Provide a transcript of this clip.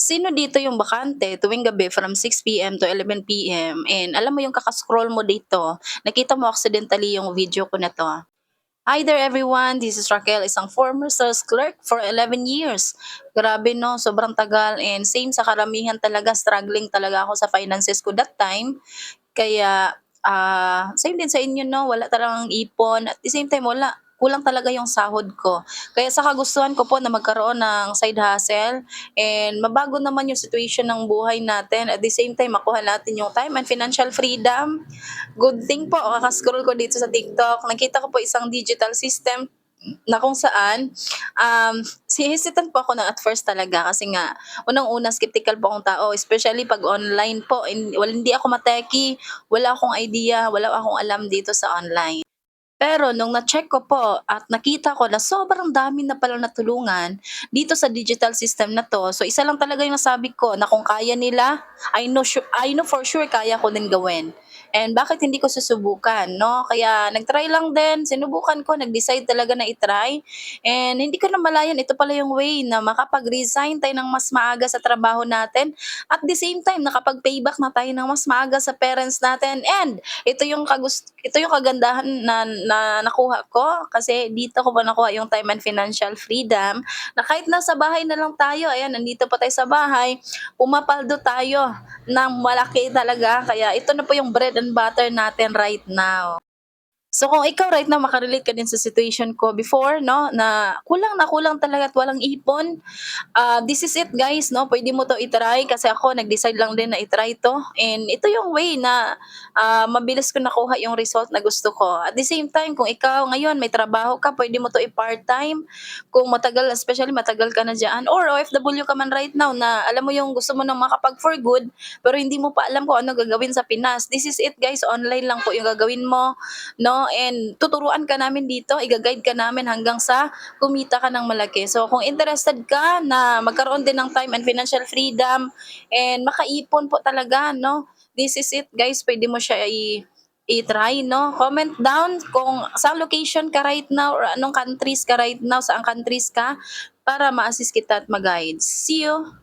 Sino dito yung bakante tuwing gabi from 6 PM to 11 PM and alam mo yung kaka-scroll mo dito, nakita mo accidentally yung video ko na 'to. Hi there everyone, this is Raquel, isang former sales clerk for 11 years. Grabe 'no, sobrang tagal and same sa karamihan talaga, struggling talaga ako sa finances ko that time. Kaya, same din sa inyo 'no, wala talagang ipon at the same time wala, kulang talaga yung sahod ko. Kaya sa kagustuhan ko po na magkaroon ng side hustle and mabago naman yung situation ng buhay natin, at the same time makuha natin yung time and financial freedom. Good thing po, kaka-scroll ko dito sa TikTok, nakita ko po isang digital system na kung saan, hesitant po ako na at first talaga kasi nga unang-una skeptical po akong tao, especially 'pag online po, hindi ako wala akong idea, wala akong alam dito sa online. Pero nung na-check ko po at nakita ko na sobrang dami na palang natulungan dito sa digital system na 'to, so isa lang talaga yung nasabi ko na kung kaya nila, I know for sure kaya ko din gawin. And bakit hindi ko susubukan 'no? Kaya nag-try lang din, sinubukan ko, nag-decide talaga na i-try and hindi ko namalayan ito pala yung way na makapag-resign tayo ng mas maaga sa trabaho natin, at the same time nakapag-payback na tayo ng mas maaga sa parents natin, and ito yung kagandahan na nakuha ko kasi dito ko pa nakuha yung time and financial freedom, na kahit nasa bahay na lang tayo, ayan nandito pa tayo sa bahay, pumapaldo tayo ng malaki talaga, kaya ito na po yung bread and butter natin right now. So kung ikaw right now maka-relate ka din sa situation ko before 'no, na kulang talaga at walang ipon, this is it guys 'no, puwede mo 'to i-try kasi ako nag-decide lang din na i-try 'to, and ito yung way na, mabilis ko nakuha yung result na gusto ko. At the same time kung ikaw ngayon may trabaho ka, puwede mo 'to i-part-time kung matagal ka na diyan, or OFW ka man right now na alam mo yung gusto mo ng makapag for good, pero hindi mo pa alam kung ano gagawin sa Pinas. This is it guys, online lang po yung gagawin mo 'no, and tuturuan ka namin dito, iga-guide ka namin hanggang sa kumita ka ng malaki. So kung interested ka na magkaroon din ng time and financial freedom and makaipon po talaga 'no, this is it guys, puwede mo siya i-try 'no. Comment down kung saang location ka right now or anong countries ka right now, saang countries ka para ma-assist kita at ma-guide. See you.